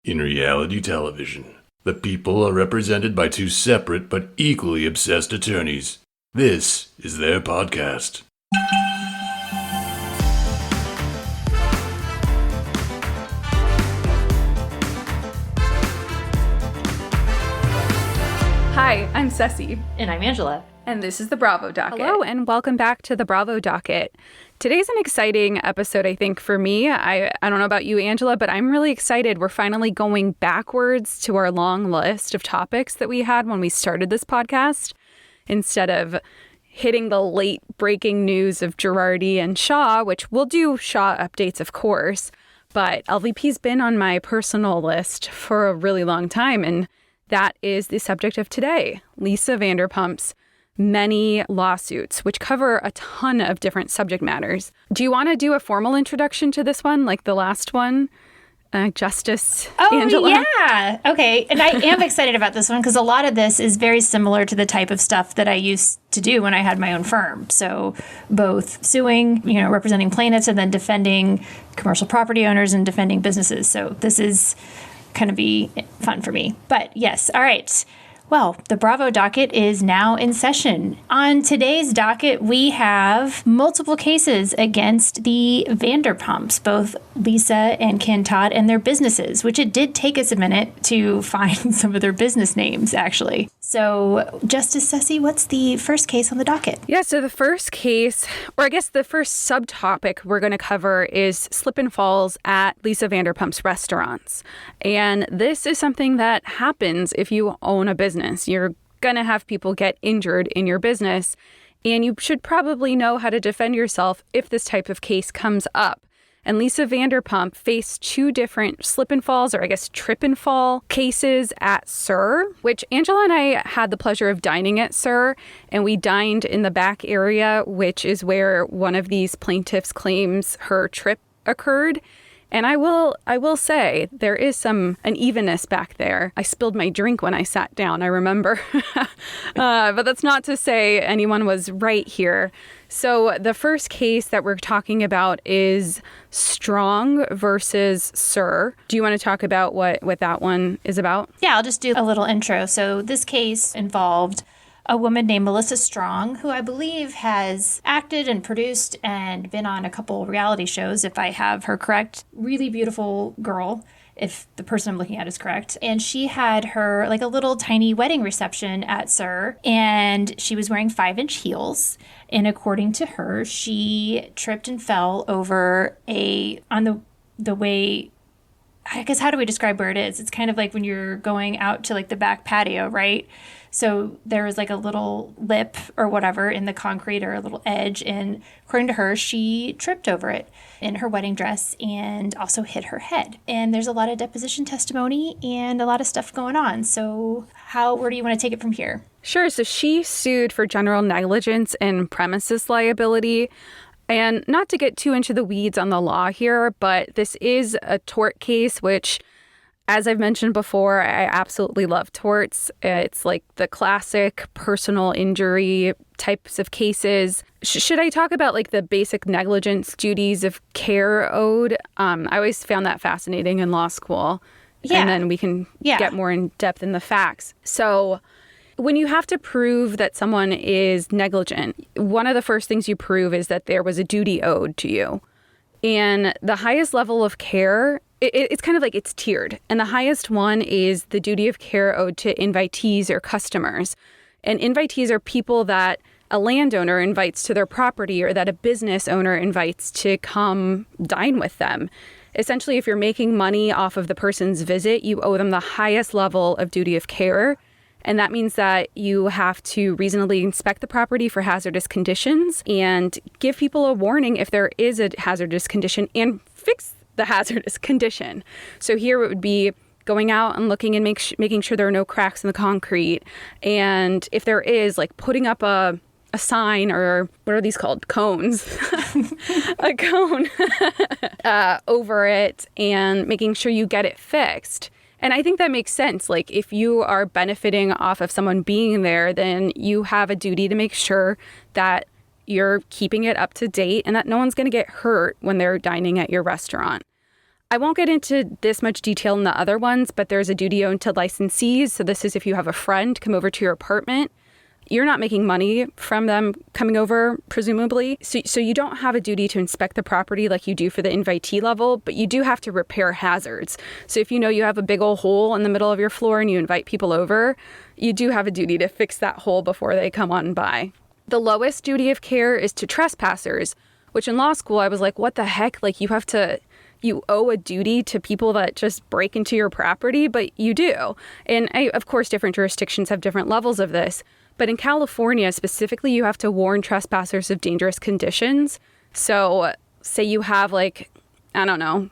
In reality television, the people are represented by two separate but equally obsessed attorneys. This is their podcast. Hi, I'm Cesie. And I'm Angela. And this is the Bravo Docket. Hello, and welcome back to the Bravo Docket. Today's an exciting episode, I think, for me. I don't know about you, Angela, but I'm really excited. We're finally going backwards to our long list of topics that we had when we started this podcast, instead of hitting the late breaking news of Girardi and Shaw, which we'll do Shaw updates, of course. But LVP's been on my personal list for a really long time, and that is the subject of today, Lisa Vanderpump's many lawsuits, which cover a ton of different subject matters. Do you want to do a formal introduction to this one, like the last one? Justice Angela? Yeah. Okay. And I am excited about this one because a lot of this is very similar to the type of stuff that I used to do when I had my own firm. So both suing, representing plaintiffs, and then defending commercial property owners and defending businesses. So this is going to be fun for me. But yes. All right. Well, the Bravo Docket is now in session. On today's docket, we have multiple cases against the Vanderpumps, both Lisa and Ken Todd, and their businesses, which it did take us a minute to find some of their business names, actually. So, Justice Cesie, what's the first case on the docket? Yeah, so the first case, or I guess the first subtopic we're going to cover is slip and falls at Lisa Vanderpump's restaurants. And this is something that happens if you own a business. You're going to have people get injured in your business, and you should probably know how to defend yourself if this type of case comes up. And Lisa Vanderpump faced two different slip and falls, or I guess trip and fall cases at SUR, which Angela and I had the pleasure of dining at SUR, and we dined in the back area, which is where one of these plaintiffs claims her trip occurred. And I will say there is some unevenness back there. I spilled my drink when I sat down, I remember. But that's not to say anyone was right here. So the first case that we're talking about is Strong versus SUR. Do you want to talk about what that one is about? Yeah, I'll just do a little intro. So this case involved a woman named Melissa Strong, who I believe has acted and produced and been on a couple reality shows, if I have her correct. Really beautiful girl, if the person I'm looking at is correct. And she had her, like, a little tiny wedding reception at SUR, and she was wearing 5-inch heels. And according to her, she tripped and fell over on the way, I guess, how do we describe where it is? It's kind of like when you're going out to, like, the back patio, right? So there was like a little lip or whatever in the concrete, or a little edge. And according to her, she tripped over it in her wedding dress and also hit her head. And there's a lot of deposition testimony and a lot of stuff going on. So where do you want to take it from here? Sure. So she sued for general negligence and premises liability. And not to get too into the weeds on the law here, but this is a tort case, which, as I've mentioned before, I absolutely love torts. It's like the classic personal injury types of cases. Should I talk about like the basic negligence duties of care owed? I always found that fascinating in law school. Yeah. And then we can get more in depth in the facts. So when you have to prove that someone is negligent, one of the first things you prove is that there was a duty owed to you. And the highest level of care, it's kind of like it's tiered. And the highest one is the duty of care owed to invitees or customers. And invitees are people that a landowner invites to their property, or that a business owner invites to come dine with them. Essentially, if you're making money off of the person's visit, you owe them the highest level of duty of care. And that means that you have to reasonably inspect the property for hazardous conditions and give people a warning if there is a hazardous condition, and fix the hazardous condition. So here it would be going out and looking and making sure there are no cracks in the concrete. And if there is, like putting up a sign, or what are these called? Cones. A cone over it, and making sure you get it fixed. And I think that makes sense. Like, if you are benefiting off of someone being there, then you have a duty to make sure that you're keeping it up to date and that no one's going to get hurt when they're dining at your restaurant. I won't get into this much detail in the other ones, but there's a duty owed to licensees. So this is if you have a friend come over to your apartment. You're not making money from them coming over, presumably. So you don't have a duty to inspect the property like you do for the invitee level, but you do have to repair hazards. So if you know you have a big old hole in the middle of your floor and you invite people over, you do have a duty to fix that hole before they come on by. The lowest duty of care is to trespassers, which in law school I was like, what the heck? Like you owe a duty to people that just break into your property, but you do. And of course, different jurisdictions have different levels of this. But in California specifically, you have to warn trespassers of dangerous conditions. So say you have like, I don't know,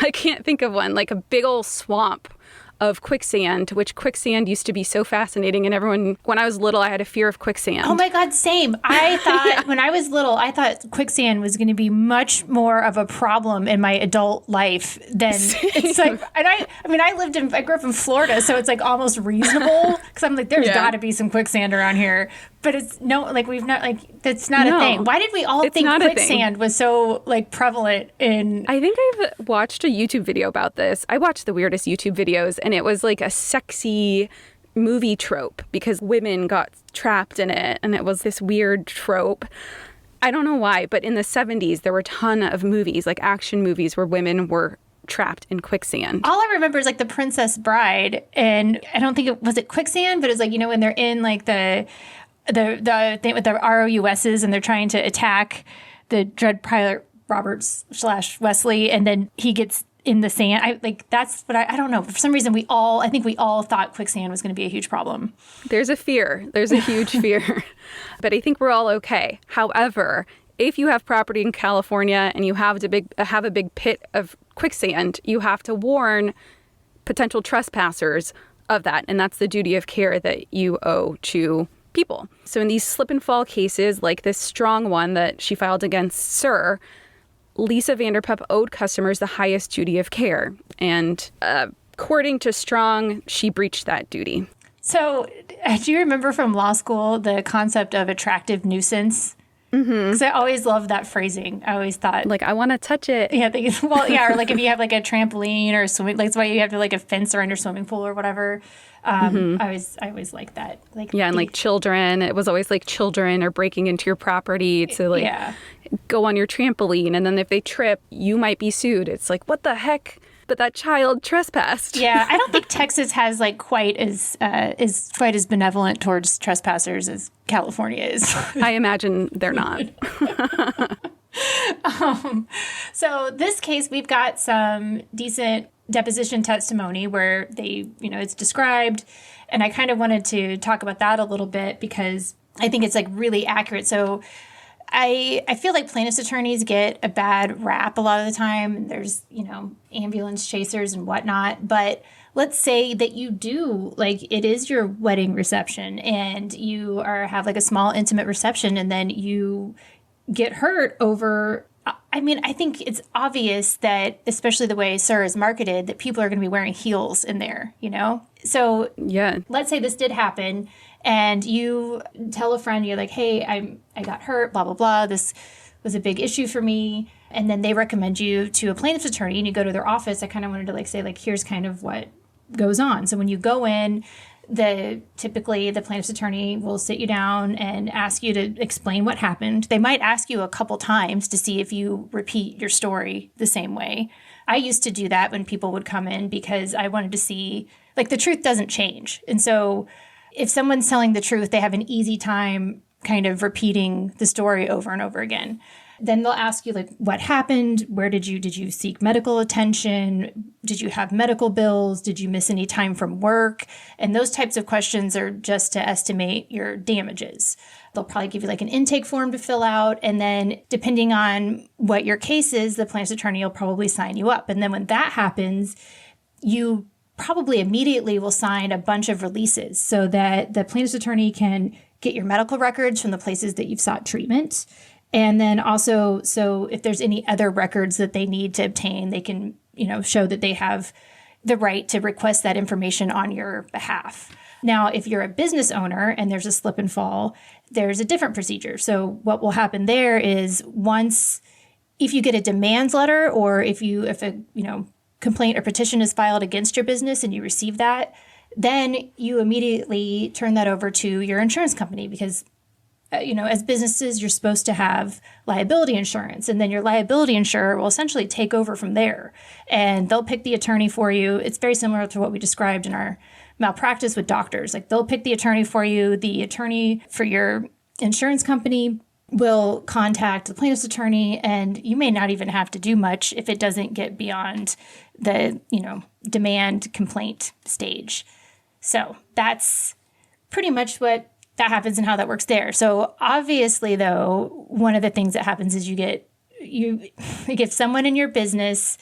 I can't think of one, like a big old swamp of quicksand, which quicksand used to be so fascinating. And everyone, when I was little, I had a fear of quicksand. Oh my God, same. I thought when I was little, I thought quicksand was going to be much more of a problem in my adult life than it's like. And I grew up in Florida, so it's like almost reasonable because I'm like, there's got to be some quicksand around here. But it's that's not a thing. Why did we all think quicksand was so like prevalent in? I think I've watched a YouTube video about this. I watched the weirdest YouTube videos, and it was like a sexy movie trope because women got trapped in it, and it was this weird trope. I don't know why, but in the 70s, there were a ton of movies, like action movies, where women were trapped in quicksand. All I remember is like The Princess Bride, and I don't think it was quicksand, but it's like, when they're in like the thing with the ROUSs and they're trying to attack the Dread Pirate Roberts / Wesley, and then he gets in the sand. That's what I don't know. For some reason, I think we all thought quicksand was going to be a huge problem. There's a fear. There's a huge fear. But I think we're all okay. However, if you have property in California and you have a big pit of quicksand, you have to warn potential trespassers of that. And that's the duty of care that you owe to people. So in these slip and fall cases, like this Strong one that she filed against Sir, Lisa Vanderpump owed customers the highest duty of care. And according to Strong, she breached that duty. So do you remember from law school the concept of attractive nuisance? Because I always loved that phrasing. I always thought, like, I want to touch it. Yeah, or like if you have like a trampoline or a swimming, like that's why you have to like a fence around your swimming pool or whatever. I always like that. Like and like children, it was always like children are breaking into your property to go on your trampoline, and then if they trip, you might be sued. It's like, what the heck? But that child trespassed. Yeah, I don't think Texas has like quite as benevolent towards trespassers as California is. I imagine they're not. So this case, we've got some decent deposition testimony where they, it's described, and I kind of wanted to talk about that a little bit because I think it's like really accurate. So I feel like plaintiff's attorneys get a bad rap a lot of the time. There's, ambulance chasers and whatnot. But let's say that you do, like, it is your wedding reception and you have like a small intimate reception and then you get hurt over. I think it's obvious that, especially the way Sir is marketed, that people are going to be wearing heels in there, So yeah, let's say this did happen and you tell a friend, you're like, hey, I got hurt, blah, blah, blah. This was a big issue for me. And then they recommend you to a plaintiff's attorney and you go to their office. I kind of wanted to say, here's kind of what goes on. So when you go in, typically the plaintiff's attorney will sit you down and ask you to explain what happened. They might ask you a couple times to see if you repeat your story the same way. I used to do that when people would come in because I wanted to see, the truth doesn't change. And so if someone's telling the truth, they have an easy time kind of repeating the story over and over again. Then they'll ask you, what happened? Where did you seek medical attention? Did you have medical bills? Did you miss any time from work? And those types of questions are just to estimate your damages. They'll probably give you an intake form to fill out. And then depending on what your case is, the plaintiff's attorney will probably sign you up. And then when that happens, you probably immediately will sign a bunch of releases so that the plaintiff's attorney can get your medical records from the places that you've sought treatment. And then also, so if there's any other records that they need to obtain, they can, show that they have the right to request that information on your behalf. Now, if you're a business owner and there's a slip and fall, there's a different procedure. So what will happen there is once if you get a demands letter or if a complaint or petition is filed against your business and you receive that, then you immediately turn that over to your insurance company because, as businesses, you're supposed to have liability insurance. And then your liability insurer will essentially take over from there. And they'll pick the attorney for you. It's very similar to what we described in our malpractice with doctors. Like they'll pick the attorney for you. The attorney for your insurance company will contact the plaintiff's attorney, and you may not even have to do much if it doesn't get beyond the, demand complaint stage. So that's pretty much what that happens and how that works there. So obviously, though, one of the things that happens is if someone in your business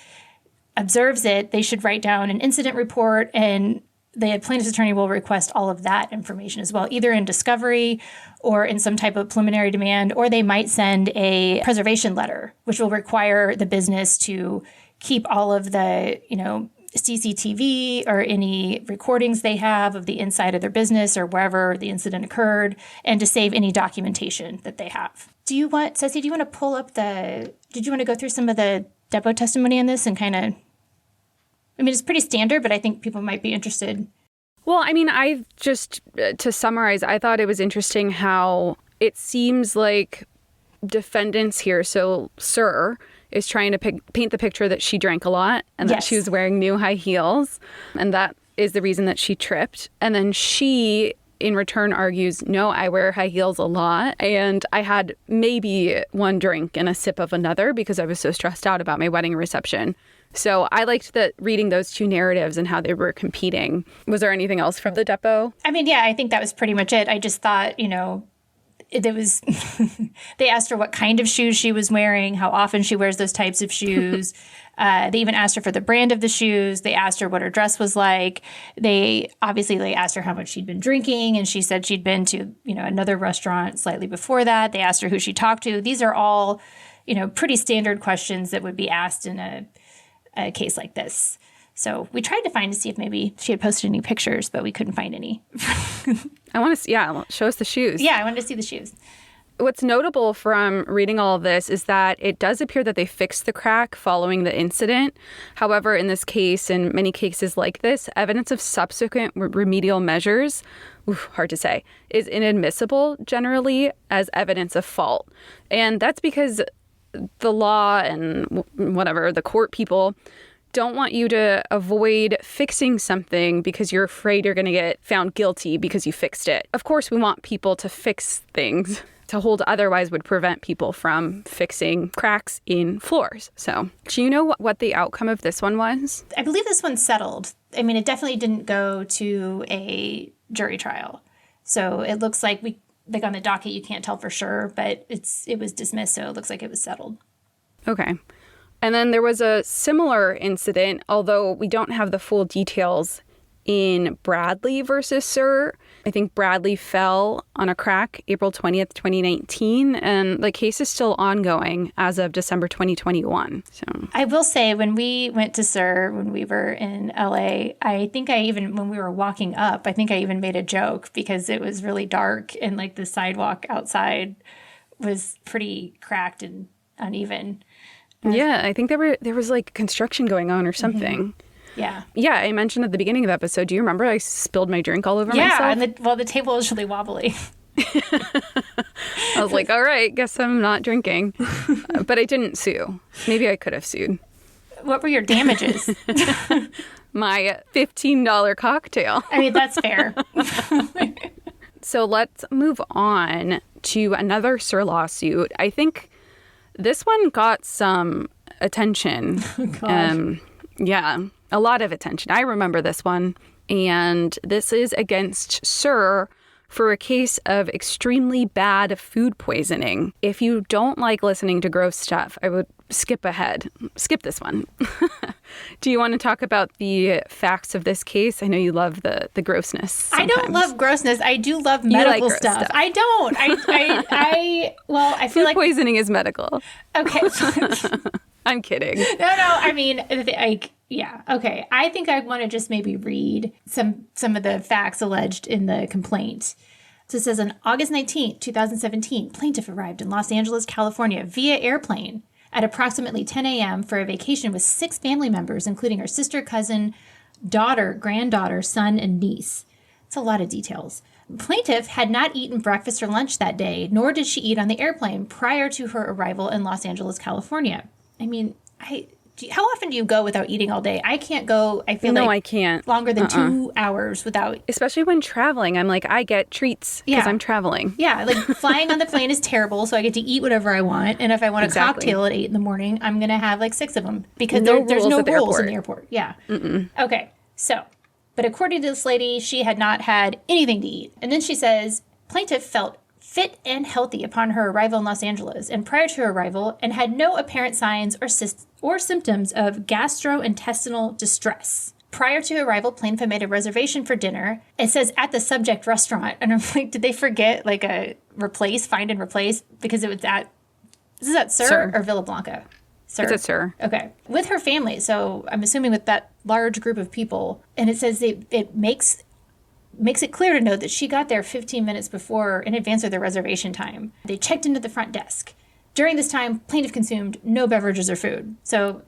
observes it, they should write down an incident report, and the plaintiff's attorney will request all of that information as well, either in discovery or in some type of preliminary demand, or they might send a preservation letter, which will require the business to keep all of the, CCTV or any recordings they have of the inside of their business or wherever the incident occurred, and to save any documentation that they have. Cesie, do you want to pull up did you want to go through some of the depo testimony on this and kind of, it's pretty standard, but I think people might be interested. Well, I just, to summarize, I thought it was interesting how it seems like defendants here, so Sir is trying to paint the picture that she drank a lot and that she was wearing new high heels, and that is the reason that she tripped. And then she, in return, argues, no, I wear high heels a lot, and I had maybe one drink and a sip of another because I was so stressed out about my wedding reception. So I liked reading those two narratives and how they were competing. Was there anything else from the depo? I think that was pretty much it. I just thought, it was, they asked her what kind of shoes she was wearing, how often she wears those types of shoes. They even asked her for the brand of the shoes. They asked her what her dress was like. They asked her how much she'd been drinking, and she said she'd been to, another restaurant slightly before that. They asked her who she talked to. These are all, pretty standard questions that would be asked in a case like this. So we tried to see if maybe she had posted any pictures, but we couldn't find any. I want to see, show us the shoes. Yeah, I wanted to see the shoes. What's notable from reading all of this is that it does appear that they fixed the crack following the incident. However, in this case, and many cases like this, evidence of subsequent remedial measures, hard to say, is inadmissible generally as evidence of fault. And that's because the law and the court people don't want you to avoid fixing something because you're afraid you're going to get found guilty because you fixed it. Of course, we want people to fix things. To hold otherwise would prevent people from fixing cracks in floors. So, do you know what the outcome of this one was? I believe this one settled. It definitely didn't go to a jury trial. So it looks like on the docket, you can't tell for sure, but it was dismissed, so it looks like it was settled. Okay. And then there was a similar incident, although we don't have the full details, in Bradley versus Sir. I think Bradley fell on a crack April 20th, 2019, and the case is still ongoing as of December 2021. So I will say, when we went to Sir, when we were in LA, I think when we were walking up, I think I even made a joke because it was really dark and the sidewalk outside was pretty cracked and uneven. Yeah, I think there was construction going on or something. Mm-hmm. Yeah. Yeah, I mentioned at the beginning of the episode, do you remember I spilled my drink all over myself? Yeah, and the table was really wobbly. I was like, all right, guess I'm not drinking. But I didn't sue. Maybe I could have sued. What were your damages? My $15 cocktail. That's fair. So let's move on to another Sir lawsuit. I think this one got some attention. Oh, yeah, a lot of attention. I remember this one. And this is against Sir for a case of extremely bad food poisoning. If you don't like listening to gross stuff, I would skip ahead. Skip this one. Do you want to talk about the facts of this case? I know you love the grossness sometimes. I don't love grossness. I do love medical stuff. I don't. I feel food like poisoning is medical. Okay. I'm kidding. No, yeah. Okay. I think I want to just maybe read some of the facts alleged in the complaint. So it says, on August 19th, 2017, plaintiff arrived in Los Angeles, California via airplane. at approximately 10 a.m. for a vacation with 6 family members, including her sister, cousin, daughter, granddaughter, son, and niece. It's a lot of details. Plaintiff had not eaten breakfast or lunch that day, nor did she eat on the airplane prior to her arrival in Los Angeles, California. I mean, how often do you go without eating all day? I can't go, I feel I can't. Longer than 2 hours without. Especially when traveling. I'm like, I get treats because I'm traveling. Yeah, like flying on the plane is terrible, so I get to eat whatever I want. And if I want a cocktail at 8 in the morning, I'm going to have like 6 of them because there's no rules in the airport. Yeah. Okay, so, but according to this lady, she had not had anything to eat. And then she says, plaintiff felt fit and healthy upon her arrival in Los Angeles and prior to her arrival and had no apparent signs or symptoms of gastrointestinal distress. Prior to arrival, plaintiff had made a reservation for dinner. It says at the subject restaurant. And I'm like, did they forget like a find and replace? Because it was this is at Sir or Villa Blanca? Sir. It's at Sir. Okay. With her family. So I'm assuming with that large group of people. And it says it makes it clear to note that she got there 15 minutes before in advance of the reservation time. They checked into the front desk. During this time, plaintiff consumed no beverages or food. So,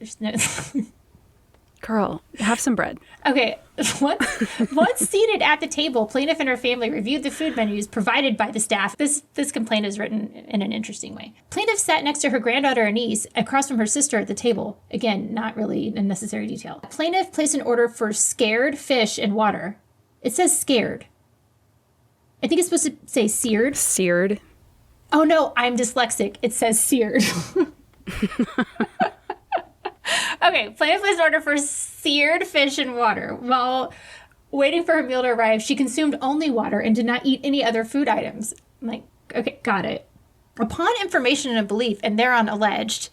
Girl, have some bread. Okay. Once seated at the table, plaintiff and her family reviewed the food menus provided by the staff. This complaint is written in an interesting way. Plaintiff sat next to her granddaughter and niece across from her sister at the table. Again, not really a necessary detail. Plaintiff placed an order for scared fish and water. It says scared. I think it's supposed to say seared. Seared. Oh, no, I'm dyslexic. It says seared. Okay, plaintiff placed an order for seared fish and water. While waiting for her meal to arrive, she consumed only water and did not eat any other food items. I'm like, okay, got it. Upon information and belief, and thereon alleged,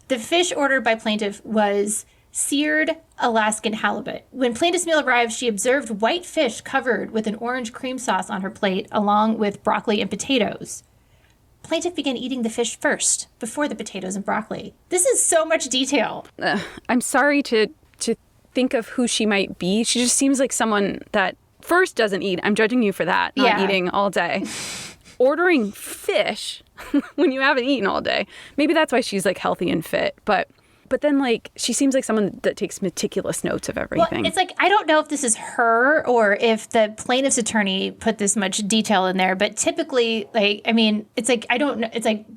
the fish ordered by plaintiff was seared Alaskan halibut. When plaintiff's meal arrived, she observed white fish covered with an orange cream sauce on her plate, along with broccoli and potatoes. Plaintiff began eating the fish first, before the potatoes and broccoli. This is so much detail. I'm sorry to think of who she might be. She just seems like someone that first doesn't eat. I'm judging you for that, not eating all day. Ordering fish when you haven't eaten all day. Maybe that's why she's like healthy and fit, but then, like, she seems like someone that takes meticulous notes of everything. Well, it's like, I don't know if this is her or if the plaintiff's attorney put this much detail in there, but typically, like, I mean, it's like, I don't know, it's like...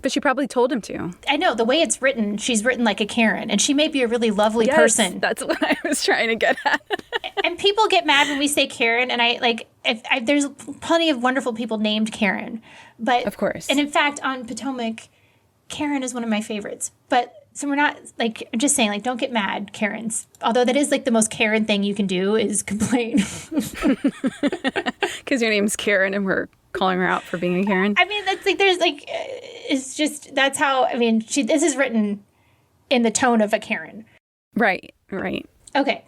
But she probably told him to. I know, the way it's written, she's written like a Karen, and she may be a really lovely person. That's what I was trying to get at. And people get mad when we say Karen, and there's plenty of wonderful people named Karen. But of course. And in fact, on Potomac, Karen is one of my favorites. But... So we're not, like, I'm just saying, like, don't get mad, Karens. Although that is, like, the most Karen thing you can do is complain. Because your name's Karen and we're calling her out for being a Karen. I mean, that's, like, there's, like, it's just, that's how, I mean, this is written in the tone of a Karen. Right. Okay.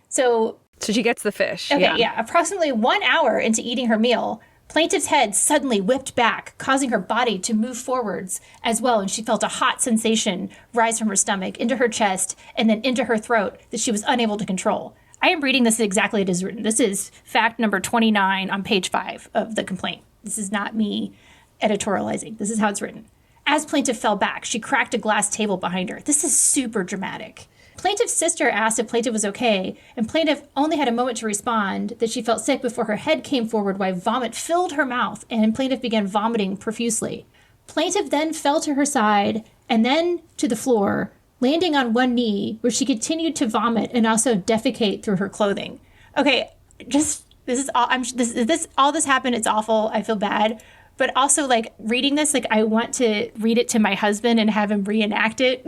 So she gets the fish. Okay, yeah. Approximately 1 hour into eating her meal, plaintiff's head suddenly whipped back, causing her body to move forwards as well, and she felt a hot sensation rise from her stomach into her chest and then into her throat that she was unable to control. I am reading this exactly as it is written. This is fact number 29 on page 5 of the complaint. This is not me editorializing. This is how it's written. As plaintiff fell back, she cracked a glass table behind her. This is super dramatic. Plaintiff's sister asked if plaintiff was okay, and plaintiff only had a moment to respond that she felt sick before her head came forward while vomit filled her mouth, and plaintiff began vomiting profusely. Plaintiff then fell to her side and then to the floor, landing on one knee, where she continued to vomit and also defecate through her clothing. Okay, this all this happened. It's awful. I feel bad. But also, like, reading this, like, I want to read it to my husband and have him reenact it.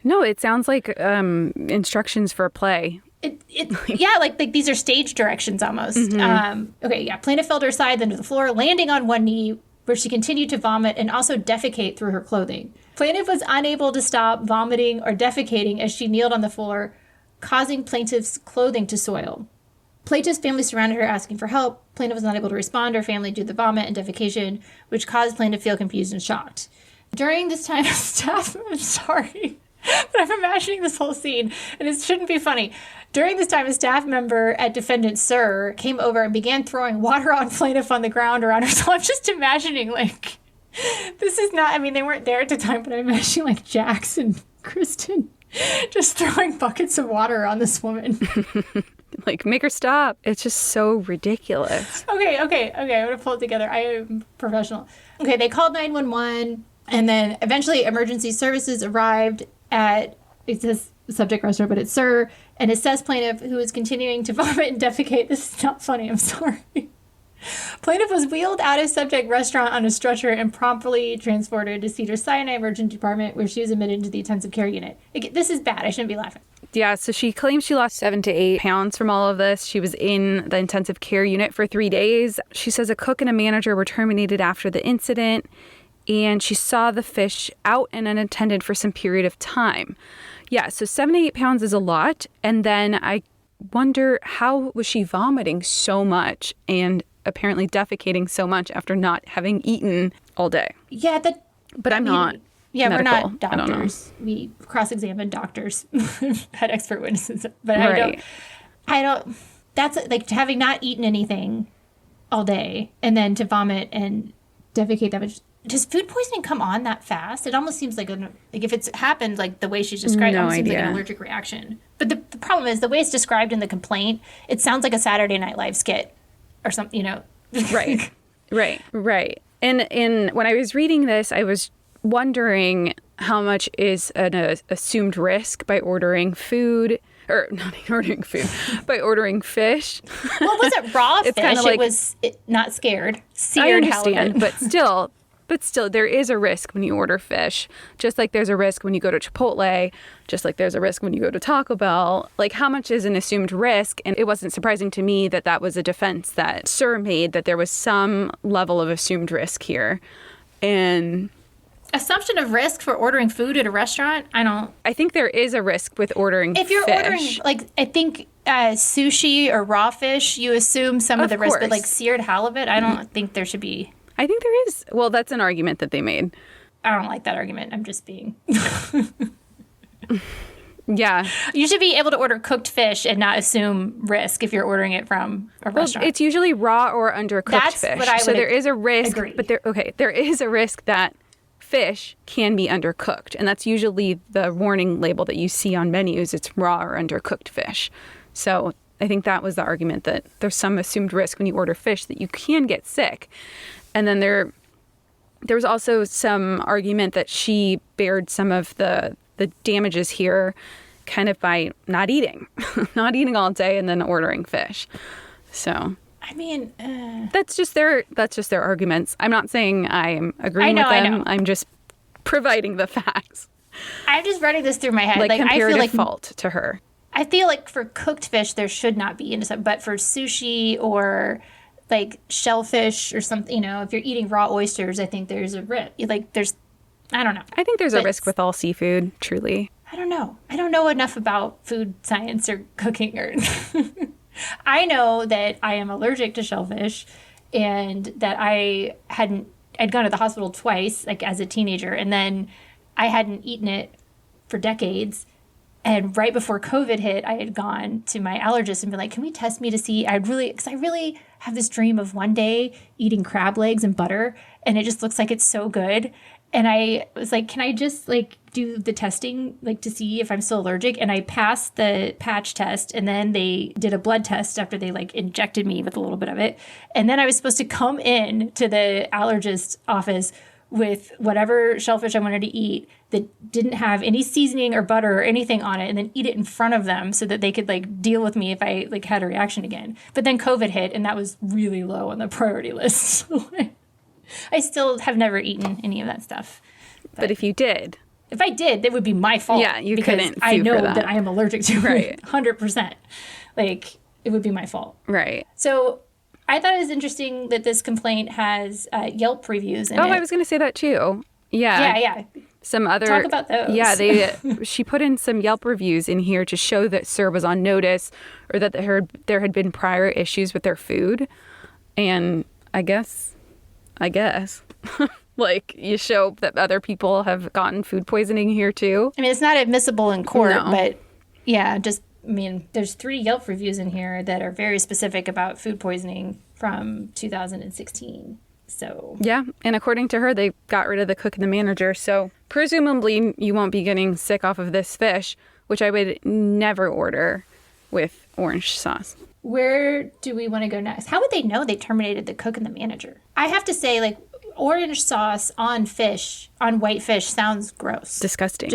No, it sounds like instructions for a play. Yeah, like these are stage directions almost. Mm-hmm. Plaintiff fell to her side, then to the floor, landing on one knee, where she continued to vomit and also defecate through her clothing. Plaintiff was unable to stop vomiting or defecating as she kneeled on the floor, causing plaintiff's clothing to soil. Plaintiff's family surrounded her asking for help. Plaintiff was not able to respond to her family due to the vomit and defecation, which caused plaintiff to feel confused and shocked. During this time, I'm sorry, but I'm imagining this whole scene, and it shouldn't be funny. During this time, a staff member at defendant Sir came over and began throwing water on plaintiff on the ground around her. So I'm just imagining, like, This is not, I mean, they weren't there at the time, but I'm imagining like Jax and Kristen just throwing buckets of water on this woman. Like, make her stop. It's just so ridiculous. Okay. I'm going to pull it together. I am professional. Okay, they called 911, and then eventually emergency services arrived at, it says subject restaurant, but it's Sir, and it says plaintiff who is continuing to vomit and defecate. This is not funny. I'm sorry. Plaintiff was wheeled out of subject restaurant on a stretcher and promptly transported to Cedars-Sinai Emergency Department, where she was admitted to the intensive care unit. This is bad. I shouldn't be laughing. Yeah, so she claims she lost 7 to 8 pounds from all of this. She was in the intensive care unit for 3 days. She says a cook and a manager were terminated after the incident, and she saw the fish out and unattended for some period of time. Yeah, so 7 to 8 pounds is a lot. And then I wonder, how was she vomiting so much and apparently defecating so much after not having eaten all day? Yeah, but I'm not. Yeah, medical. We're not doctors. We cross-examine doctors, had expert witnesses, but right. I don't. That's like having not eaten anything all day and then to vomit and defecate that much. Does food poisoning come on that fast? It almost seems like if it's happened like the way she's described, it almost seems like an allergic reaction. But the problem is the way it's described in the complaint. It sounds like a Saturday Night Live skit or something. Right. And when I was reading this, I was wondering how much is an assumed risk by ordering food, or not ordering food, by ordering fish. Well, it wasn't raw fish. Kind of like, it was not scared. Seared I understand, halibut. but still, there is a risk when you order fish, just like there's a risk when you go to Chipotle, just like there's a risk when you go to Taco Bell. Like, how much is an assumed risk? And it wasn't surprising to me that that was a defense that Sir made, that there was some level of assumed risk here. And assumption of risk for ordering food at a restaurant? I think there is a risk with ordering fish. If you're ordering, like, I think sushi or raw fish, you assume some of the risk. But, like, seared halibut, I don't think there should be. I think there is. Well, that's an argument that they made. I don't like that argument. I'm just being. Yeah. You should be able to order cooked fish and not assume risk if you're ordering it from a restaurant. It's usually raw or undercooked fish. What I would so there is a risk. agree. But there is a risk that fish can be undercooked, and that's usually the warning label that you see on menus. It's raw or undercooked fish. So I think that was the argument, that there's some assumed risk when you order fish that you can get sick. And then there was also some argument that she bared some of the damages here kind of by not eating all day and then ordering fish. So I mean, that's just their arguments. I'm not saying I'm agreeing with them. I'm just providing the facts. I'm just running this through my head. Like comparative I feel like fault to her. I feel like for cooked fish there should not be innocent, but for sushi or like shellfish or something, if you're eating raw oysters, I think there's a risk. I don't know. I think there's a risk with all seafood, truly. I don't know. I don't know enough about food science or cooking or I know that I am allergic to shellfish and that I'd gone to the hospital twice, like as a teenager, and then I hadn't eaten it for decades. And right before COVID hit, I had gone to my allergist and been like, can we test me to see? Because I really have this dream of one day eating crab legs and butter, and it just looks like it's so good. And I was like, can I just do the testing to see if I'm still allergic? And I passed the patch test, and then they did a blood test after they injected me with a little bit of it. And then I was supposed to come in to the allergist's office with whatever shellfish I wanted to eat that didn't have any seasoning or butter or anything on it, and then eat it in front of them so that they could deal with me if I had a reaction again. But then COVID hit, and that was really low on the priority list. So I still have never eaten any of that stuff. But if you did. If I did, that would be my fault. Yeah, you couldn't sue I know for that I am allergic to it. 100%. It would be my fault. Right. So I thought it was interesting that this complaint has Yelp reviews in it. Oh, I was going to say that too. Yeah. Yeah. Some other. Talk about those. Yeah, she put in some Yelp reviews in here to show that Sir was on notice, or that there had been prior issues with their food. And I guess. You show that other people have gotten food poisoning here too. I mean, it's not admissible in court, No. but yeah, there's 3 Yelp reviews in here that are very specific about food poisoning from 2016. So Yeah, and according to her, they got rid of the cook and the manager. So presumably you won't be getting sick off of this fish, which I would never order with orange sauce. where do we want to go next? How would they know they terminated the cook and the manager? I have to say, like, orange sauce on fish, on white fish, sounds gross. Disgusting.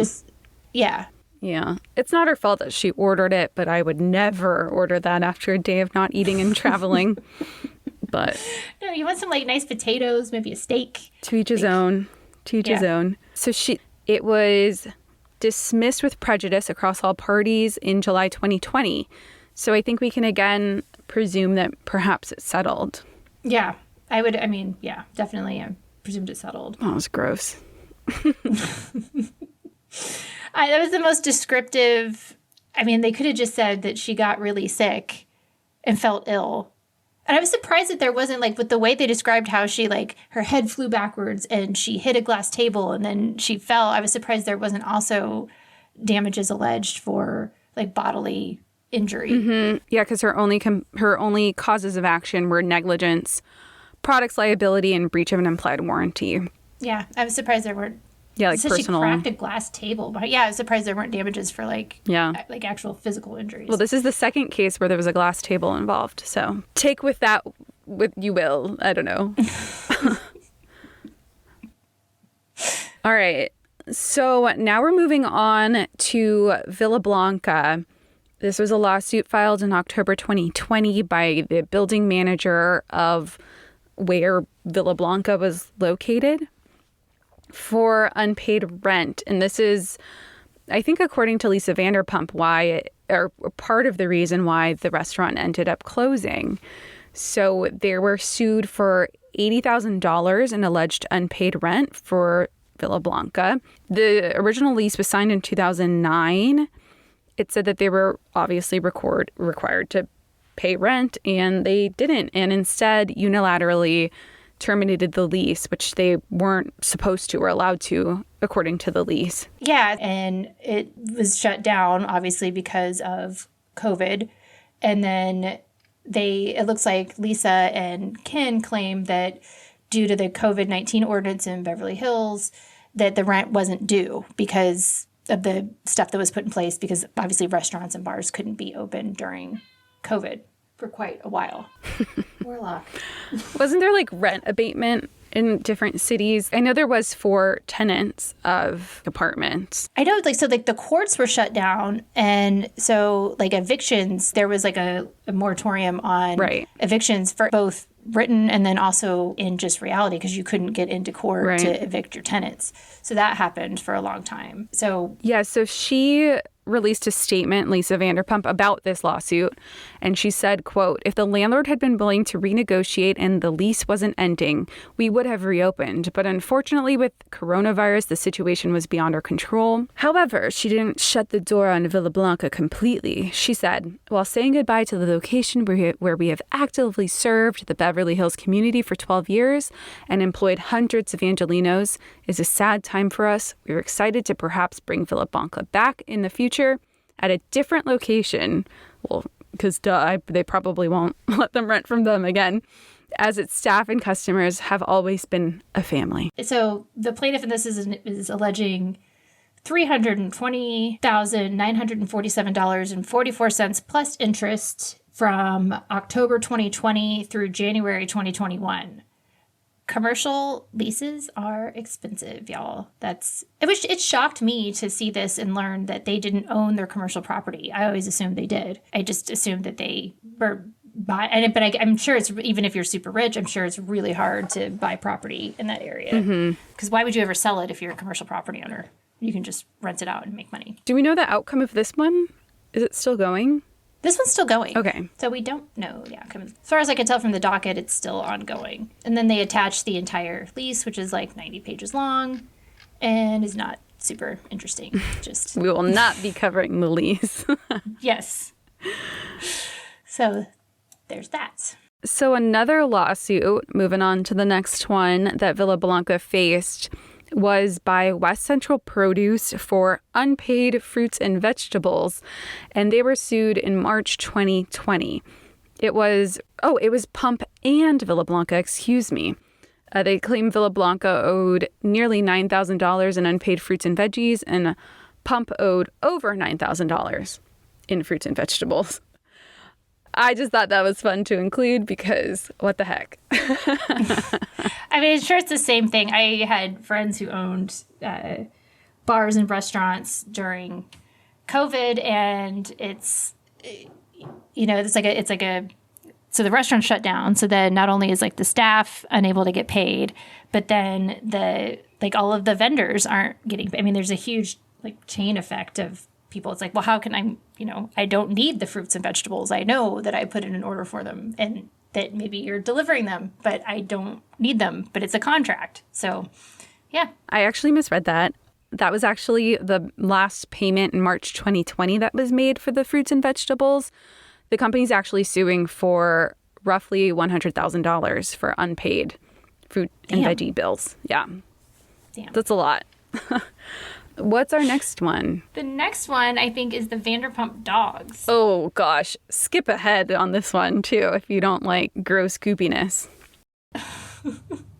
Yeah. Yeah. It's not her fault that she ordered it, but I would never order that after a day of not eating and traveling. But No, you want some, like, nice potatoes, maybe a steak. to each his own. To each his own. So it was dismissed with prejudice across all parties in July 2020. So I think we can again presume that perhaps it settled. Yeah. Yeah, definitely. I presumed it settled. Oh, it was gross. That was the most descriptive. I mean, they could have just said that she got really sick and felt ill. And I was surprised that there wasn't, like, with the way they described how she, like, her head flew backwards and she hit a glass table and then she fell. I was surprised there wasn't also damages alleged for, like, bodily injury. Mm-hmm. Yeah, because her only causes of action were negligence, products liability, and breach of an implied warranty. Yeah, I was surprised there weren't. Yeah, like Said personal. She cracked a glass table, but yeah, I was surprised there weren't damages for like actual physical injuries. Well, this is the second case where there was a glass table involved. So take with that what you will. I don't know. All right. So now we're moving on to Villa Blanca. This was a lawsuit filed in October 2020 by the building manager of where Villa Blanca was located for unpaid rent. And this is, I think, according to Lisa Vanderpump, part of the reason why the restaurant ended up closing. So they were sued for $80,000 in alleged unpaid rent for Villa Blanca. The original lease was signed in 2009. It said that they were obviously required to pay rent, and they didn't. And instead, unilaterally terminated the lease, which they weren't supposed to or allowed to, according to the lease. Yeah, and it was shut down, obviously, because of COVID. And then it looks like Lisa and Ken claimed that due to the COVID-19 ordinance in Beverly Hills, that the rent wasn't due because of the stuff that was put in place, because obviously restaurants and bars couldn't be open during COVID for quite a while. Warlock. Wasn't there like rent abatement in different cities? I know there was for tenants of apartments. I know, like, so like the courts were shut down, and so like evictions, there was like a moratorium on evictions for both written and then also in just reality, because you couldn't get into court to evict your tenants. So that happened for a long time. So yeah, so she released a statement, Lisa Vanderpump, about this lawsuit. And she said, quote, "If the landlord had been willing to renegotiate and the lease wasn't ending, we would have reopened. But unfortunately, with coronavirus, the situation was beyond our control. However, she didn't shut the door on Villa Blanca completely. She said, while saying goodbye to the location where we have actively served the Beverly Hills community for 12 years and employed hundreds of Angelinos, is a sad time for us. We're excited to perhaps bring Villa Blanca back in the future at a different location." Well, because they probably won't let them rent from them again, "as its staff and customers have always been a family." So the plaintiff in this is alleging $320,947.44 plus interest from October 2020 through January 2021. Commercial leases are expensive, y'all. It shocked me to see this and learn that they didn't own their commercial property. I always assumed they did. I just assumed that they were buying. But I'm sure it's, even if you're super rich, I'm sure it's really hard to buy property in that area. Because why would you ever sell it if you're a commercial property owner? You can just rent it out and make money. Do we know the outcome of this one? Is it still going? This one's still going. Okay. So we don't know the outcome. As far as I can tell from the docket, it's still ongoing. And then they attach the entire lease, which is like 90 pages long and is not super interesting. Just we will not be covering the lease. Yes. So there's that. So another lawsuit, moving on to the next one, that Villa Blanca faced was by West Central Produce for unpaid fruits and vegetables, and they were sued in March 2020. It was Pump and Villa Blanca, excuse me. They claim Villa Blanca owed nearly $9,000 in unpaid fruits and veggies, and Pump owed over $9,000 in fruits and vegetables. I just thought that was fun to include because what the heck? I mean, I'm sure it's the same thing. I had friends who owned bars and restaurants during COVID, and it's like a so the restaurant shut down. So then not only is like the staff unable to get paid, but then all of the vendors aren't getting paid. I mean, there's a huge like chain effect of people. It's like, well, how can I don't need the fruits and vegetables. I know that I put in an order for them and that maybe you're delivering them, but I don't need them, but it's a contract. So yeah. I actually misread that. That was actually the last payment in March 2020 that was made for the fruits and vegetables. The company's actually suing for roughly $100,000 for unpaid fruit and veggie bills. Yeah. Damn. That's a lot. What's our next one? The next one, I think, is the Vanderpump Dogs. Oh, gosh. Skip ahead on this one, too, if you don't like gross goopiness.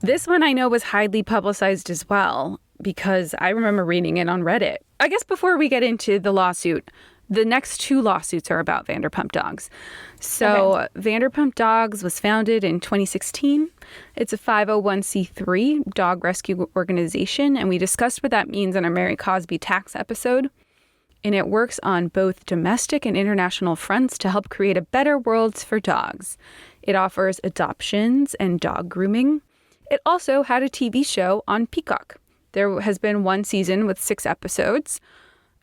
This one I know was highly publicized as well, because I remember reading it on Reddit. I guess before we get into the lawsuit, the next two lawsuits are about Vanderpump Dogs. So Vanderpump Dogs was founded in 2016. It's a 501c3 dog rescue organization, and we discussed what that means in our Mary Cosby tax episode. And it works on both domestic and international fronts to help create a better world for dogs. It offers adoptions and dog grooming. It also had a TV show on Peacock. There has been one season with 6 episodes.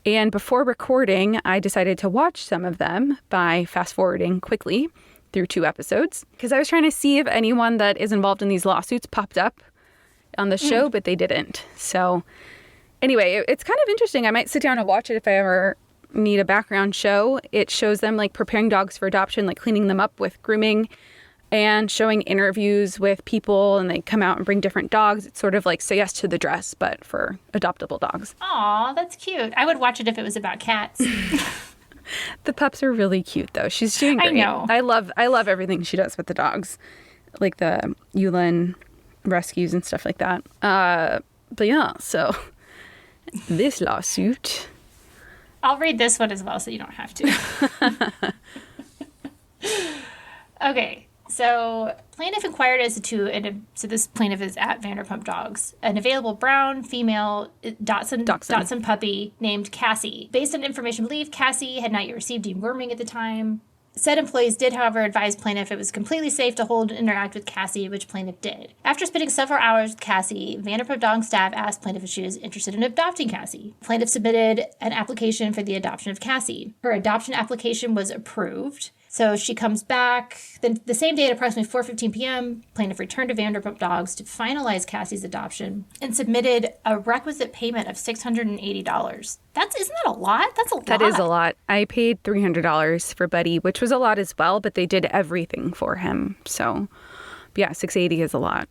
And before recording, I decided to watch some of them by fast-forwarding quickly through 2 episodes because I was trying to see if anyone that is involved in these lawsuits popped up on the show, but they didn't. So anyway, it's kind of interesting. I might sit down and watch it if I ever need a background show. It shows them like preparing dogs for adoption, like cleaning them up with grooming and showing interviews with people, and they come out and bring different dogs. It's sort of like Say Yes to the Dress, but for adoptable dogs. Aw, that's cute. I would watch it if it was about cats. The pups are really cute, though. She's doing great. I know. I love everything she does with the dogs, like the Yulin rescues and stuff like that. But yeah, so this lawsuit. I'll read this one as well, so you don't have to. Okay. So plaintiff inquired as to, so this plaintiff is at Vanderpump Dogs, an available brown female Dachshund puppy named Cassie. Based on information believed, Cassie had not yet received deworming at the time. Said employees did, however, advise plaintiff it was completely safe to hold and interact with Cassie, which plaintiff did. After spending several hours with Cassie, Vanderpump Dogs staff asked plaintiff if she was interested in adopting Cassie. Plaintiff submitted an application for the adoption of Cassie. Her adoption application was approved. So she comes back. Then the same day at approximately 4:15 p.m., plaintiff returned to Vanderpump Dogs to finalize Cassie's adoption and submitted a requisite payment of $680. Isn't that a lot? That's a lot. That is a lot. I paid $300 for Buddy, which was a lot as well, but they did everything for him. So yeah, $680 is a lot.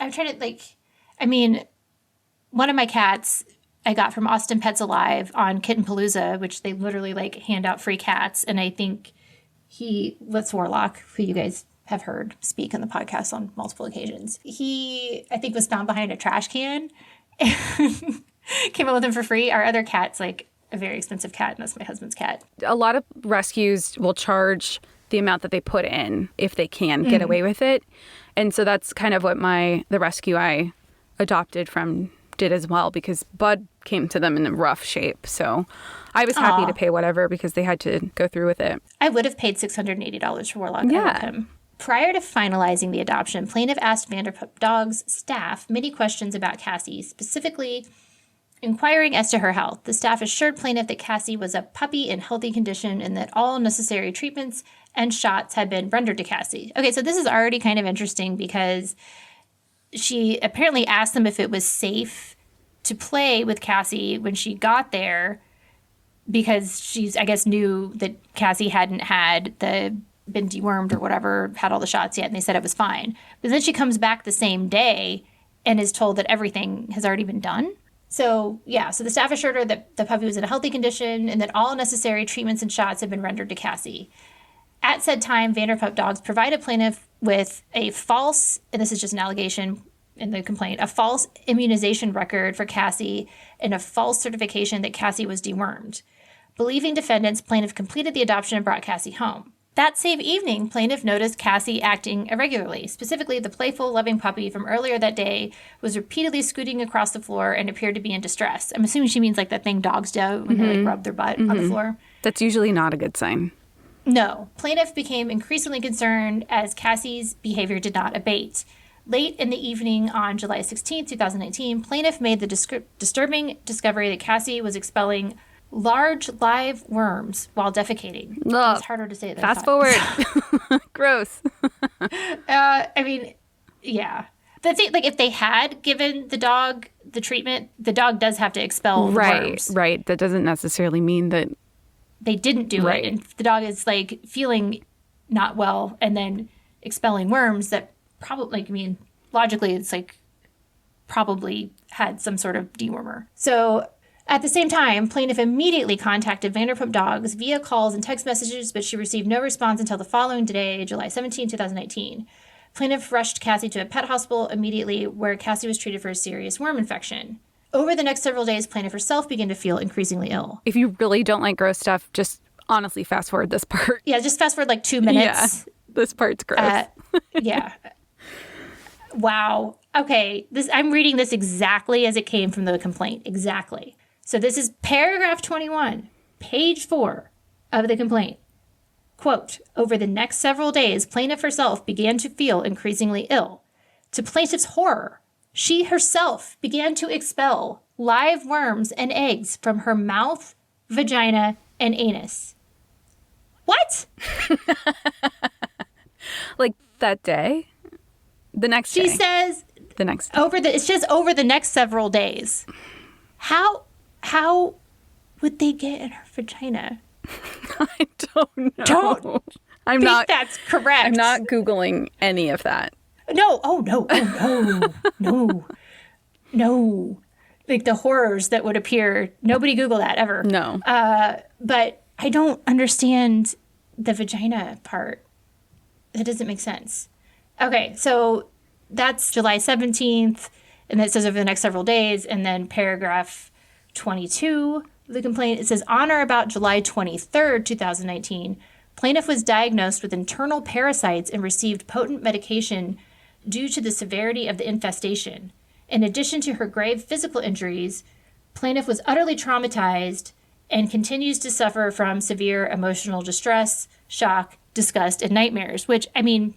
I'm trying to one of my cats I got from Austin Pets Alive on Kitten Palooza, which they literally hand out free cats. And I think Let's Warlock, who you guys have heard speak on the podcast on multiple occasions. He, I think, was found behind a trash can and came up with him for free. Our other cat's a very expensive cat, and that's my husband's cat. A lot of rescues will charge the amount that they put in if they can get away with it. And so that's kind of what the rescue I adopted from did as well, because Bud came to them in a rough shape. So I was happy to pay whatever because they had to go through with it. I would have paid $680 for Warlock. Yeah. I love him. Prior to finalizing the adoption, plaintiff asked Vanderpump Dogs staff many questions about Cassie, specifically inquiring as to her health. The staff assured plaintiff that Cassie was a puppy in healthy condition and that all necessary treatments and shots had been rendered to Cassie. Okay, so this is already kind of interesting because she apparently asked them if it was safe to play with Cassie when she got there because she's, I guess, knew that Cassie hadn't been dewormed or whatever, had all the shots yet, and they said it was fine. But then she comes back the same day and is told that everything has already been done. So, yeah, so the staff assured her that the puppy was in a healthy condition and that all necessary treatments and shots had been rendered to Cassie. At said time, Vanderpump Dogs provided plaintiff with a false, and this is just an allegation in the complaint, a false immunization record for Cassie and a false certification that Cassie was dewormed. Believing defendants, plaintiff completed the adoption and brought Cassie home. That same evening, plaintiff noticed Cassie acting irregularly. Specifically, the playful, loving puppy from earlier that day was repeatedly scooting across the floor and appeared to be in distress. I'm assuming she means like that thing dogs do when they like rub their butt on the floor. That's usually not a good sign. No. Plaintiff became increasingly concerned as Cassie's behavior did not abate. Late in the evening on July 16, 2019, plaintiff made the disturbing discovery that Cassie was expelling large live worms while defecating. Ugh. It's harder to say than Fast forward. Gross. I mean, yeah. The thing, like, if they had given the dog the treatment, the dog does have to expel the worms. Right. That doesn't necessarily mean that they didn't do it. And the dog is, like, feeling not well and then expelling worms that probably, like, I mean, logically, it's, like, probably had some sort of dewormer. So at the same time, plaintiff immediately contacted Vanderpump Dogs via calls and text messages, but she received no response until the following day, July 17, 2019. Plaintiff rushed Cassie to a pet hospital immediately, where Cassie was treated for a serious worm infection. Over the next several days, plaintiff herself began to feel increasingly ill. if you really don't like gross stuff, just honestly fast forward this part. Yeah, just fast forward like 2 minutes. Yeah, this part's gross. Yeah. Wow. Okay, I'm reading this exactly as it came from the complaint. Exactly. So this is paragraph 21, page 4 of the complaint. Quote, over the next several days, plaintiff herself began to feel increasingly ill. To plaintiff's horror, she herself began to expel live worms and eggs from her mouth, vagina, and anus. What? Like that day? The next day? She says The next day. it says over the next several days. How would they get in her vagina? I don't know. Don't I'm think not. that's correct. I'm not Googling any of that. No. Oh, no. Oh, no. No. Like the horrors that would appear. Nobody Google that ever. No. But I don't understand the vagina part. That doesn't make sense. Okay, so that's July 17th, and it says over the next several days, and then paragraph 22 of the complaint, it says, on or about July 23rd, 2019, plaintiff was diagnosed with internal parasites and received potent medication due to the severity of the infestation. In addition to her grave physical injuries, plaintiff was utterly traumatized and continues to suffer from severe emotional distress, shock, disgust, and nightmares, which, I mean,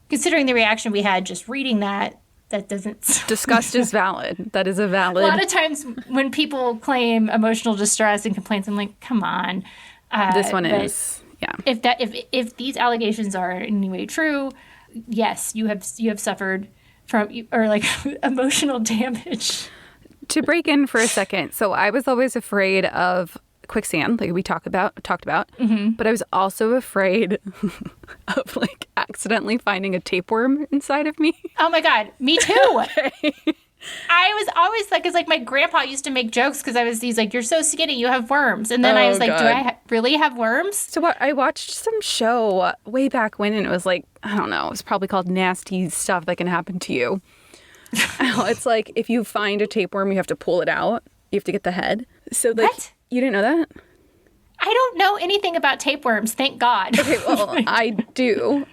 considering the reaction we had just reading that doesn't... Disgust is valid. That is a valid... A lot of times when people claim emotional distress and complaints, I'm like, come on. This one is, yeah. If these allegations are in any way true, yes, you have suffered from, or like, emotional damage. To break in for a second, so I was always afraid of quicksand, like we talked about, but I was also afraid of like accidentally finding a tapeworm inside of me. Oh my God, me too. Okay. I was always like, because like my grandpa used to make jokes because he's like, you're so skinny, you have worms. And then I was like, God. do I really have worms? So I watched some show way back when, and it was like, I don't know, it was probably called Nasty Stuff That Can Happen to You. It's like if you find a tapeworm, you have to pull it out. You have to get the head. So like, What? You didn't know that? I don't know anything about tapeworms, thank God. Okay, well, I do.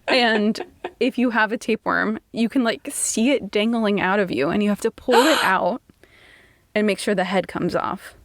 And if you have a tapeworm, you can like see it dangling out of you, and you have to pull it out and make sure the head comes off.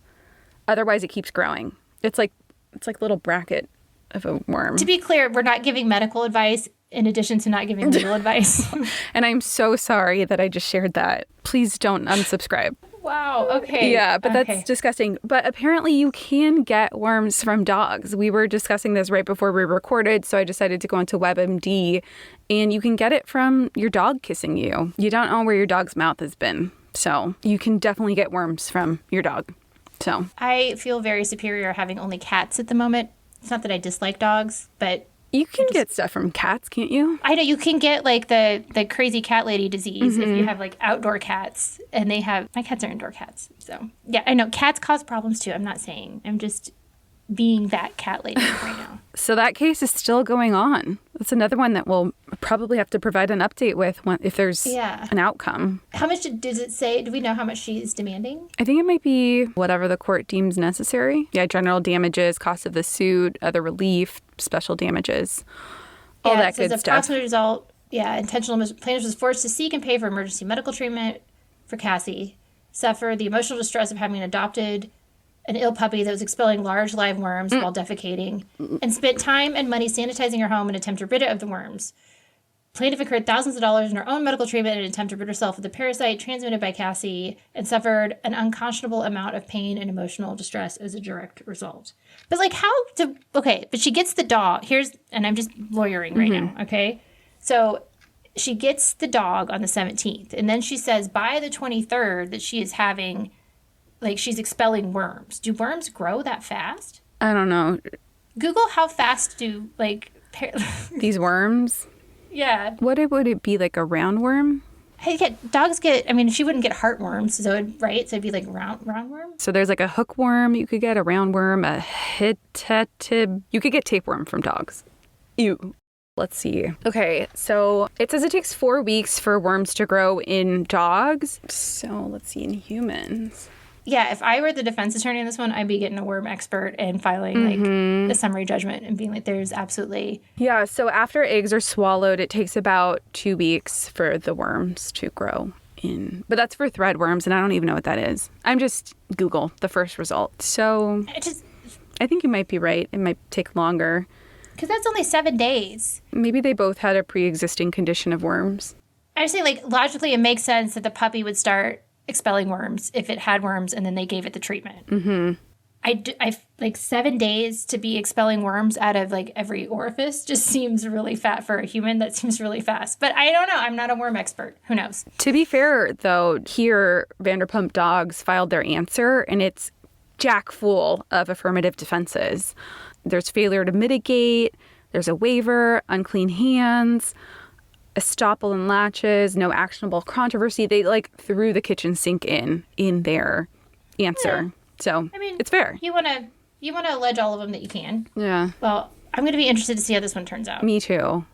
Otherwise, it keeps growing. It's like a little bracket of a worm. To be clear, we're not giving medical advice in addition to not giving legal advice. And I'm so sorry that I just shared that. Please don't unsubscribe. Wow, okay. Yeah, but Okay. that's disgusting. But apparently you can get worms from dogs. We were discussing this right before we recorded, so I decided to go into WebMD, and you can get it from your dog kissing you. You don't know where your dog's mouth has been, so you can definitely get worms from your dog. So I feel very superior having only cats at the moment. It's not that I dislike dogs, but you can get stuff from cats, can't you? I know you can get like the crazy cat lady disease if you have like outdoor cats, and my cats are indoor cats. So yeah, I know cats cause problems too. I'm not saying, I'm just being that cat lady right now. So that case is still going on. That's another one that we'll probably have to provide an update with if there's an outcome. How much does it say? Do we know how much she's demanding? I think it might be whatever the court deems necessary. Yeah, general damages, cost of the suit, other relief, special damages, all that good stuff. Approximate result, intentional plaintiff was forced to seek and pay for emergency medical treatment for Cassie, suffer the emotional distress of having adopted an ill puppy that was expelling large live worms while defecating, and spent time and money sanitizing her home in an attempt to rid it of the worms. Plaintiff incurred thousands of dollars in her own medical treatment in an attempt to rid herself of the parasite transmitted by Cassie, and suffered an unconscionable amount of pain and emotional distress as a direct result. But but she gets the dog. And I'm just lawyering right now, okay? So she gets the dog on the 17th, and then she says by the 23rd that she is having... she's expelling worms. Do worms grow that fast? I don't know. Google how fast do, these worms? Yeah. What would it be, like a roundworm? Dogs get, she wouldn't get heartworms, right? So it'd be like roundworm? So there's like a hookworm you could get, a roundworm, a hitatib. You could get tapeworm from dogs. Ew. Let's see. Okay, so it says it takes 4 weeks for worms to grow in dogs. So let's see, in humans. Yeah, if I were the defense attorney in this one, I'd be getting a worm expert and filing a summary judgment and being like, there's absolutely... Yeah, so after eggs are swallowed, it takes about 2 weeks for the worms to grow in. But that's for thread worms, and I don't even know what that is. I'm just Google the first result. So I think you might be right. It might take longer. Because that's only 7 days. Maybe they both had a pre-existing condition of worms. I just think, logically, it makes sense that the puppy would start expelling worms if it had worms and then they gave it the treatment. Mm-hmm. I 7 days to be expelling worms out of every orifice just seems really fat for a human. That seems really fast. But I don't know. I'm not a worm expert. Who knows? To be fair, though, here Vanderpump Dogs filed their answer, and it's jack full of affirmative defenses. There's failure to mitigate. There's a waiver, unclean hands, estoppel and latches, no actionable controversy. They threw the kitchen sink in their answer. Yeah. So it's fair. You want to allege all of them that you can. Yeah. Well, I'm going to be interested to see how this one turns out. Me too.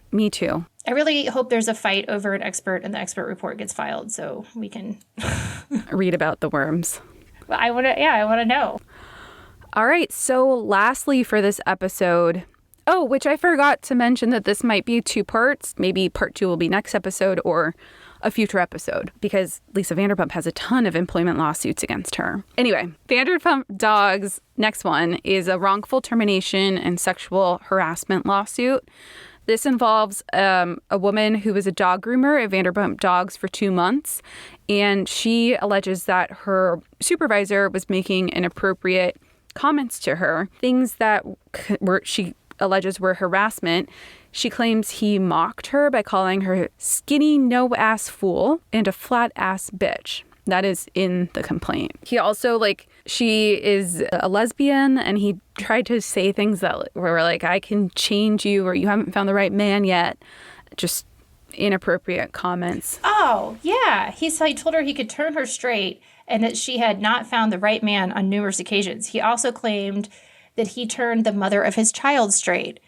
I really hope there's a fight over an expert and the expert report gets filed so we can read about the worms. Well, I want to know. All right. So lastly for this episode, which I forgot to mention that this might be 2 parts. Maybe part 2 will be next episode or a future episode because Lisa Vanderpump has a ton of employment lawsuits against her. Anyway, Vanderpump Dogs' next one is a wrongful termination and sexual harassment lawsuit. This involves a woman who was a dog groomer at Vanderpump Dogs for 2 months, and she alleges that her supervisor was making inappropriate comments to her, things that she alleges were harassment. She claims he mocked her by calling her skinny no-ass fool and a flat-ass bitch. That is in the complaint. He also, she is a lesbian, and he tried to say things that were I can change you, or you haven't found the right man yet. Just inappropriate comments. Oh, yeah. He told her he could turn her straight and that she had not found the right man on numerous occasions. He also claimed that he turned the mother of his child straight.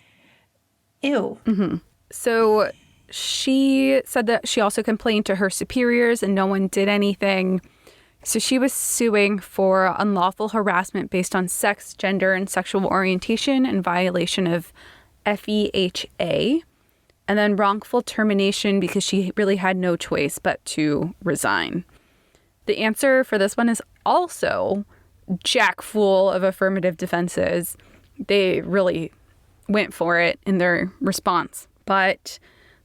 Ew. Mm-hmm. So she said that she also complained to her superiors and no one did anything. So she was suing for unlawful harassment based on sex, gender, and sexual orientation in violation of FEHA. And then wrongful termination because she really had no choice but to resign. The answer for this one is also jack full of affirmative defenses. They really went for it in their response. But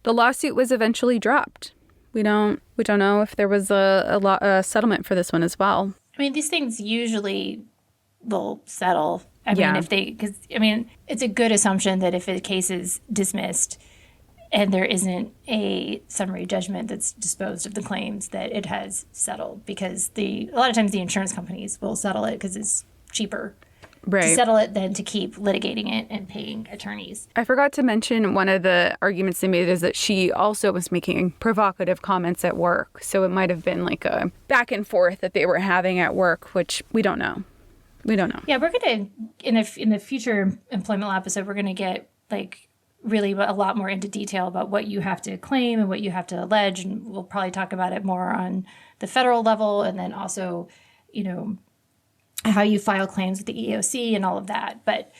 the lawsuit was eventually dropped. We don't know if there was a settlement for this one as well. These things usually will settle. It's a good assumption that if a case is dismissed and there isn't a summary judgment that's disposed of the claims, that it has settled, because a lot of times the insurance companies will settle it because it's cheaper to settle it than to keep litigating it and paying attorneys. I forgot to mention one of the arguments they made is that she also was making provocative comments at work. So it might have been a back and forth that they were having at work, which we don't know. Yeah, we're going to, in the future employment law episode, we're going to get really a lot more into detail about what you have to claim and what you have to allege. And we'll probably talk about it more on the federal level, and then also, how you file claims with the EEOC and all of that. But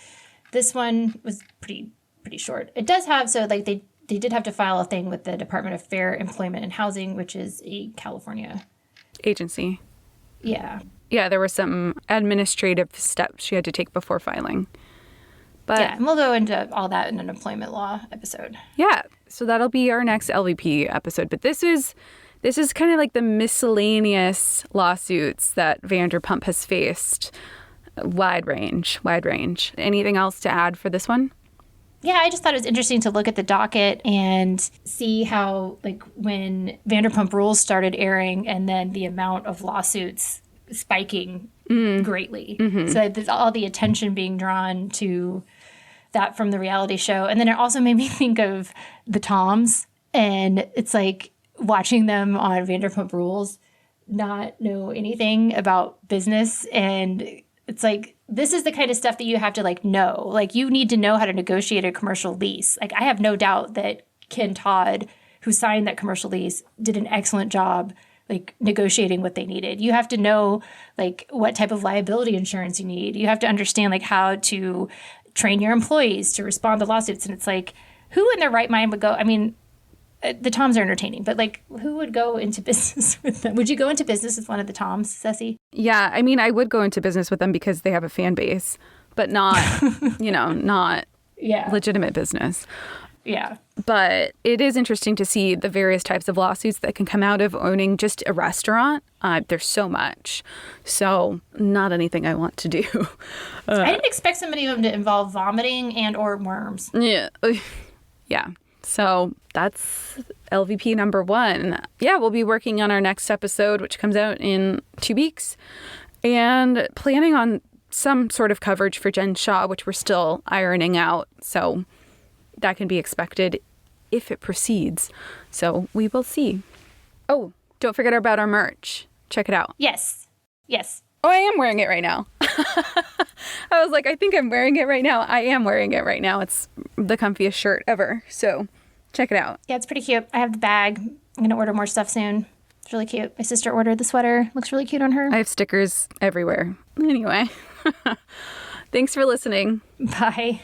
this one was pretty short. It does have, they did have to file a thing with the Department of Fair Employment and Housing, which is a California agency. Yeah. Yeah, there were some administrative steps she had to take before filing. But yeah, and we'll go into all that in an employment law episode. Yeah, so that'll be our next LVP episode. But this is kind of like the miscellaneous lawsuits that Vanderpump has faced. Wide range. Anything else to add for this one? Yeah, I just thought it was interesting to look at the docket and see how, when Vanderpump Rules started airing and then the amount of lawsuits spiking greatly. Mm-hmm. So there's all the attention being drawn to that from the reality show. And then it also made me think of the Toms. And it's like watching them on Vanderpump Rules not know anything about business. And it's like, this is the kind of stuff that you have to know. You need to know how to negotiate a commercial lease. I have no doubt that Ken Todd, who signed that commercial lease, did an excellent job negotiating what they needed. You have to know what type of liability insurance you need. You have to understand how to train your employees to respond to lawsuits. And it's who in their right mind would go? I mean, the Toms are entertaining, but who would go into business with them? Would you go into business with one of the Toms, Cesie? Yeah, I mean, I would go into business with them because they have a fan base, but not, not legitimate business. Yeah. But it is interesting to see the various types of lawsuits that can come out of owning just a restaurant. There's so much. So not anything I want to do. I didn't expect somebody of them to involve vomiting and or worms. Yeah. Yeah. So that's LVP number 1. Yeah, we'll be working on our next episode, which comes out in 2 weeks, and planning on some sort of coverage for Jen Shaw, which we're still ironing out. So that can be expected if it proceeds. So we will see. Oh, don't forget about our merch. Check it out. Yes. Oh, I am wearing it right now. I was like, I think I'm wearing it right now. I am wearing it right now. It's the comfiest shirt ever. So check it out. Yeah, it's pretty cute. I have the bag. I'm going to order more stuff soon. It's really cute. My sister ordered the sweater. Looks really cute on her. I have stickers everywhere. Anyway, thanks for listening. Bye.